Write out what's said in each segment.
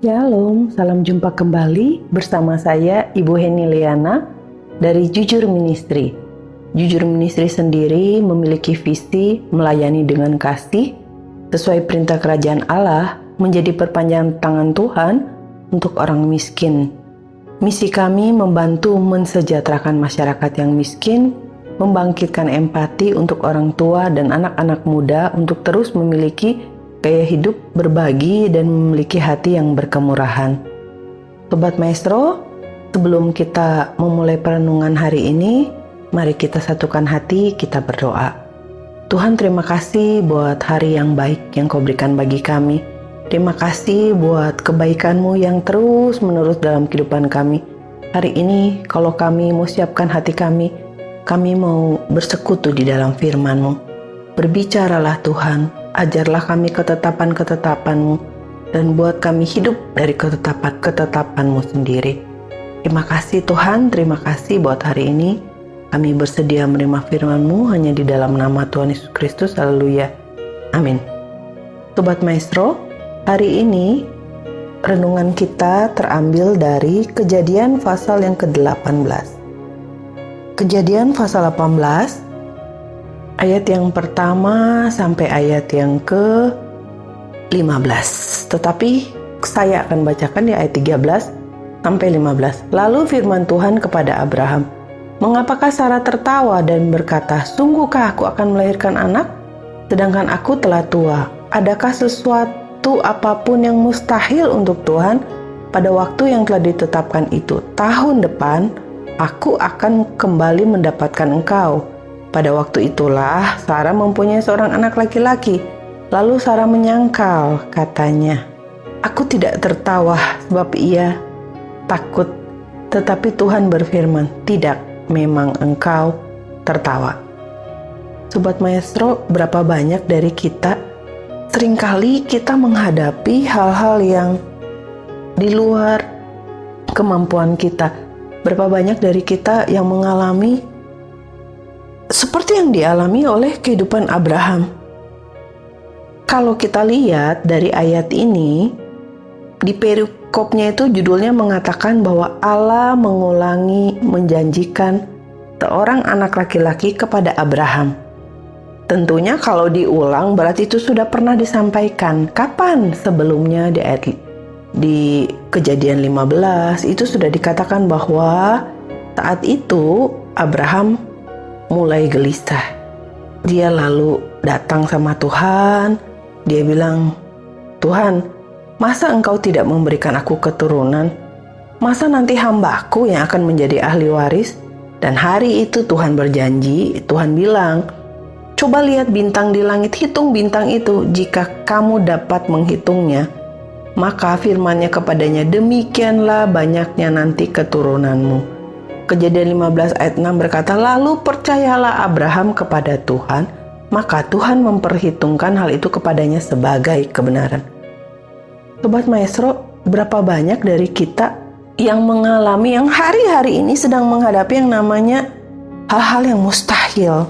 Shalom, salam jumpa kembali bersama saya Ibu Heni Liana dari Jujur Ministry. Jujur Ministry sendiri memiliki visi melayani dengan kasih sesuai perintah kerajaan Allah, menjadi perpanjangan tangan Tuhan untuk orang miskin. Misi kami membantu mensejahterakan masyarakat yang miskin, membangkitkan empati untuk orang tua dan anak-anak muda untuk terus memiliki gaya hidup berbagi dan memiliki hati yang berkemurahan. Sobat Maestro, sebelum kita memulai perenungan hari ini, mari kita satukan hati, kita berdoa. Tuhan, terima kasih buat hari yang baik yang Kau berikan bagi kami. Terima kasih buat kebaikan-Mu yang terus-menerus dalam kehidupan kami. Hari ini, kalau kami mau siapkan hati kami mau bersekutu di dalam firman-Mu. Berbicaralah Tuhan, ajarlah kami ketetapan-ketetapan-Mu, dan buat kami hidup dari ketetapan-ketetapan-Mu sendiri. Terima kasih Tuhan, terima kasih buat hari ini. Kami bersedia menerima firman-Mu hanya di dalam nama Tuhan Yesus Kristus. Haleluya. Amin. Sobat Maestro, hari ini renungan kita terambil dari Kejadian pasal yang ke-18. Kejadian pasal 18, ayat yang pertama sampai ayat yang ke-15. Tetapi saya akan bacakan di ayat 13 sampai 15. Lalu firman Tuhan kepada Abraham, "Mengapakah Sarah tertawa dan berkata, 'Sungguhkah aku akan melahirkan anak, sedangkan aku telah tua?' Adakah sesuatu apapun yang mustahil untuk Tuhan? Pada waktu yang telah ditetapkan itu, tahun depan, aku akan kembali mendapatkan engkau." Pada waktu itulah Sarah mempunyai seorang anak laki-laki. Lalu Sarah menyangkal, katanya, "Aku tidak tertawa sebab ia takut." Tetapi Tuhan berfirman, "Tidak, memang engkau tertawa." Sobat Maestro, berapa banyak dari kita, seringkali kita menghadapi hal-hal yang di luar kemampuan kita. Berapa banyak dari kita yang mengalami seperti yang dialami oleh kehidupan Abraham. Kalau kita lihat dari ayat ini, di perikopnya itu judulnya mengatakan bahwa Allah mengulangi menjanjikan seorang anak laki-laki kepada Abraham. Tentunya kalau diulang berarti itu sudah pernah disampaikan. Kapan? Sebelumnya di Kejadian 15 itu sudah dikatakan bahwa saat itu Abraham mulai gelisah. Dia lalu datang sama Tuhan. Dia bilang, "Tuhan, masa engkau tidak memberikan aku keturunan? Masa nanti hambaku yang akan menjadi ahli waris?" Dan hari itu Tuhan berjanji, Tuhan bilang, "Coba lihat bintang di langit, hitung bintang itu. Jika kamu dapat menghitungnya, maka firman-Nya kepadanya, demikianlah banyaknya nanti keturunanmu." Kejadian 15 ayat 6 berkata, "Lalu percayalah Abraham kepada Tuhan, maka Tuhan memperhitungkan hal itu kepadanya sebagai kebenaran." Sobat Maestro, berapa banyak dari kita yang mengalami, yang hari-hari ini sedang menghadapi yang namanya hal-hal yang mustahil,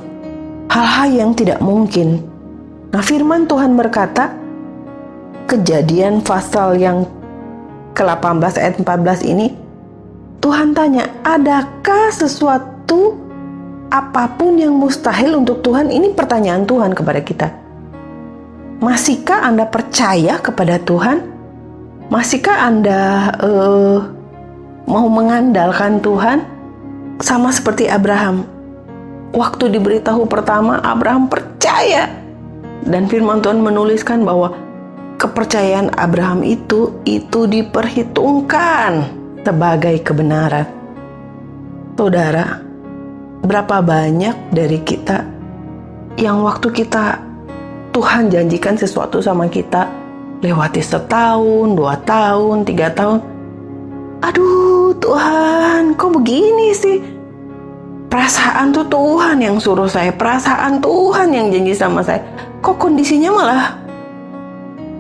hal-hal yang tidak mungkin. Nah, firman Tuhan berkata, Kejadian pasal yang ke-18 ayat 14 ini, Tuhan tanya, adakah sesuatu apapun yang mustahil untuk Tuhan? Ini pertanyaan Tuhan kepada kita. Masihkah Anda percaya kepada Tuhan? Masihkah Anda mau mengandalkan Tuhan? Sama seperti Abraham. Waktu diberitahu pertama, Abraham percaya. Dan firman Tuhan menuliskan bahwa kepercayaan Abraham itu diperhitungkan sebagai kebenaran. Saudara, berapa banyak dari kita yang waktu Tuhan janjikan sesuatu sama kita, lewati 1 tahun, 2 tahun, 3 tahun. Aduh Tuhan, kok begini sih? Perasaan tuh Tuhan yang suruh saya, perasaan Tuhan yang janji sama saya. Kok kondisinya malah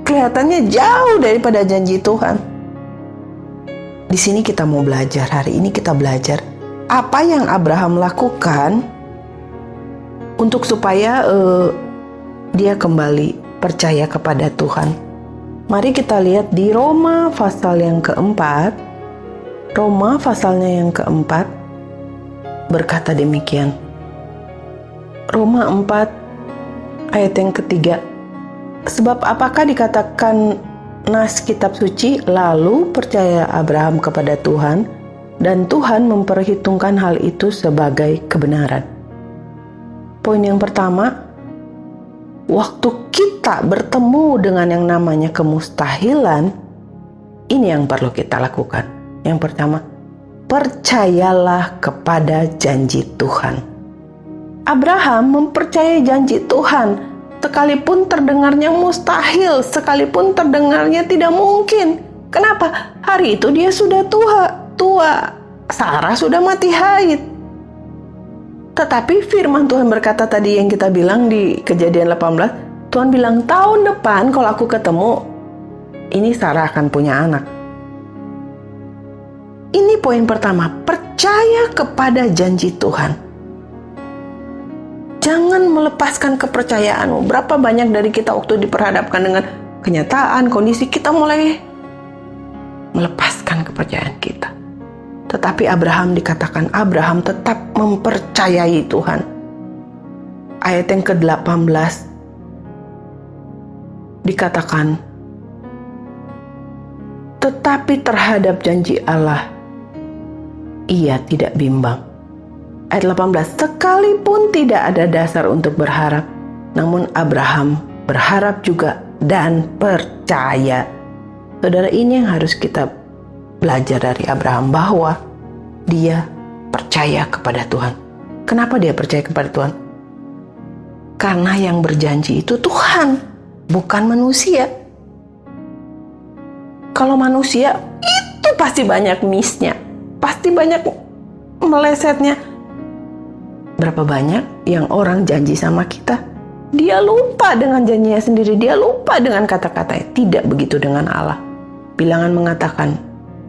kelihatannya jauh daripada janji Tuhan? Di sini kita mau belajar, hari ini kita belajar apa yang Abraham lakukan untuk supaya dia kembali percaya kepada Tuhan. Mari kita lihat di Roma pasal yang keempat. Roma pasalnya yang keempat berkata demikian. Roma 4 ayat yang ketiga. Sebab apakah dikatakan nas kitab suci, lalu percaya Abraham kepada Tuhan, dan Tuhan memperhitungkan hal itu sebagai kebenaran. Poin yang pertama, waktu kita bertemu dengan yang namanya kemustahilan, ini yang perlu kita lakukan. Yang pertama, percayalah kepada janji Tuhan. Abraham mempercayai janji Tuhan, sekalipun terdengarnya mustahil, sekalipun terdengarnya tidak mungkin. Kenapa? Hari itu dia sudah tua. Sarah sudah mati haid. Tetapi firman Tuhan berkata tadi yang kita bilang di Kejadian 18, Tuhan bilang tahun depan kalau aku ketemu, ini Sarah akan punya anak. Ini poin pertama, percaya kepada janji Tuhan. Jangan melepaskan kepercayaanmu. Berapa banyak dari kita waktu diperhadapkan dengan kenyataan, kondisi, kita mulai melepaskan kepercayaan kita. Tetapi Abraham dikatakan, Abraham tetap mempercayai Tuhan. Ayat yang ke-18 dikatakan, tetapi terhadap janji Allah, ia tidak bimbang. Ayat 18, sekalipun tidak ada dasar untuk berharap, namun Abraham berharap juga dan percaya. Saudara, ini yang harus kita belajar dari Abraham, bahwa dia percaya kepada Tuhan. Kenapa dia percaya kepada Tuhan? Karena yang berjanji itu Tuhan, bukan manusia. Kalau manusia itu pasti banyak miss-nya, pasti banyak melesetnya. Berapa banyak yang orang janji sama kita, dia lupa dengan janjinya sendiri, dia lupa dengan kata-katanya. Tidak begitu dengan Allah. Bilangan mengatakan,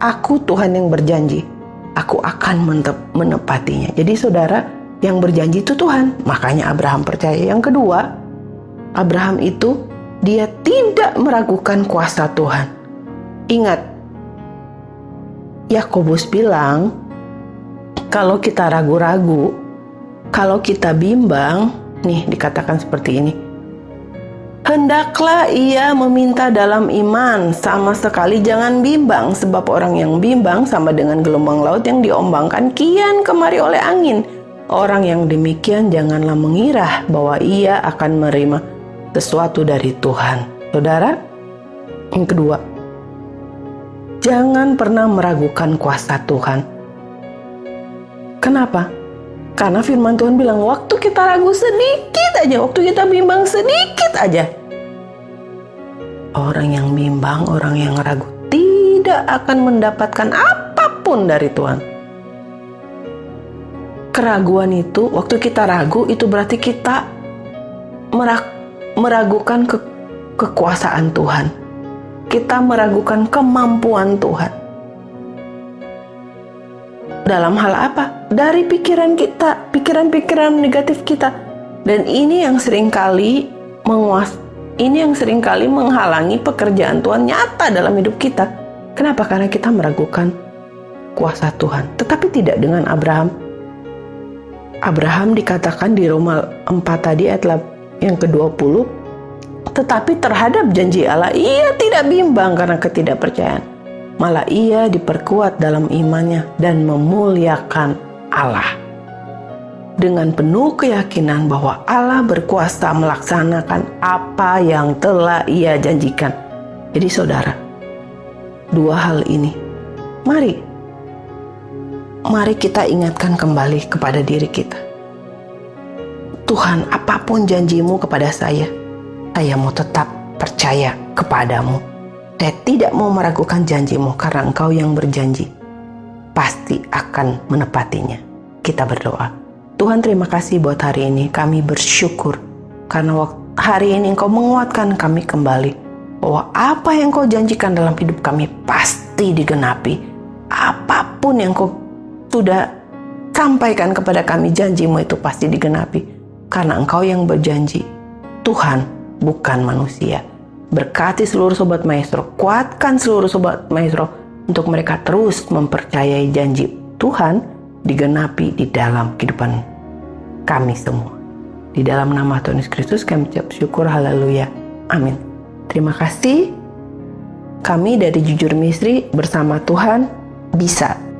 aku Tuhan yang berjanji, aku akan menepatinya. Jadi saudara, yang berjanji itu Tuhan. Makanya Abraham percaya. Yang kedua, Abraham itu dia tidak meragukan kuasa Tuhan. Ingat, Yakobus bilang, kalau kita ragu-ragu, kalau kita bimbang, nih dikatakan seperti ini, hendaklah ia meminta dalam iman, sama sekali jangan bimbang, sebab orang yang bimbang sama dengan gelombang laut yang diombangkan kian kemari oleh angin. Orang yang demikian janganlah mengira bahwa ia akan menerima sesuatu dari Tuhan. Saudara, yang kedua, jangan pernah meragukan kuasa Tuhan. Kenapa? Karena firman Tuhan bilang, waktu kita ragu sedikit aja, waktu kita bimbang sedikit aja, orang yang bimbang, orang yang ragu tidak akan mendapatkan apapun dari Tuhan. Keraguan itu, waktu kita ragu, itu berarti kita meragukan kekuasaan Tuhan. Kita meragukan kemampuan Tuhan. Dalam hal apa? Dari pikiran kita, pikiran-pikiran negatif kita. Dan ini yang seringkali menghalangi pekerjaan Tuhan nyata dalam hidup kita. Kenapa? Karena kita meragukan kuasa Tuhan. Tetapi tidak dengan Abraham. Abraham dikatakan di Roma 4 tadi ayat yang ke-20, tetapi terhadap janji Allah ia tidak bimbang karena ketidakpercayaan. Malah ia diperkuat dalam imannya dan memuliakan Allah. Dengan penuh keyakinan bahwa Allah berkuasa melaksanakan apa yang telah ia janjikan. Jadi saudara, dua hal ini, mari kita ingatkan kembali kepada diri kita. Tuhan, apapun janjimu kepada saya mau tetap percaya kepadamu. Saya tidak mau meragukan janjimu karena Engkau yang berjanji pasti akan menepatinya. Kita berdoa. Tuhan, terima kasih buat hari ini. Kami bersyukur karena hari ini Engkau menguatkan kami kembali bahwa apa yang Engkau janjikan dalam hidup kami pasti digenapi. Apapun yang Engkau sudah sampaikan kepada kami, janjimu itu pasti digenapi. Karena Engkau yang berjanji, Tuhan, bukan manusia. berkati seluruh Sobat Maestro, kuatkan seluruh Sobat Maestro untuk mereka terus mempercayai janji Tuhan digenapi di dalam kehidupan kami semua. Di dalam nama Tuhan Yesus Kristus kami ucap syukur, haleluya, amin. Terima kasih. Kami dari Jujur Ministry bersama Tuhan bisa.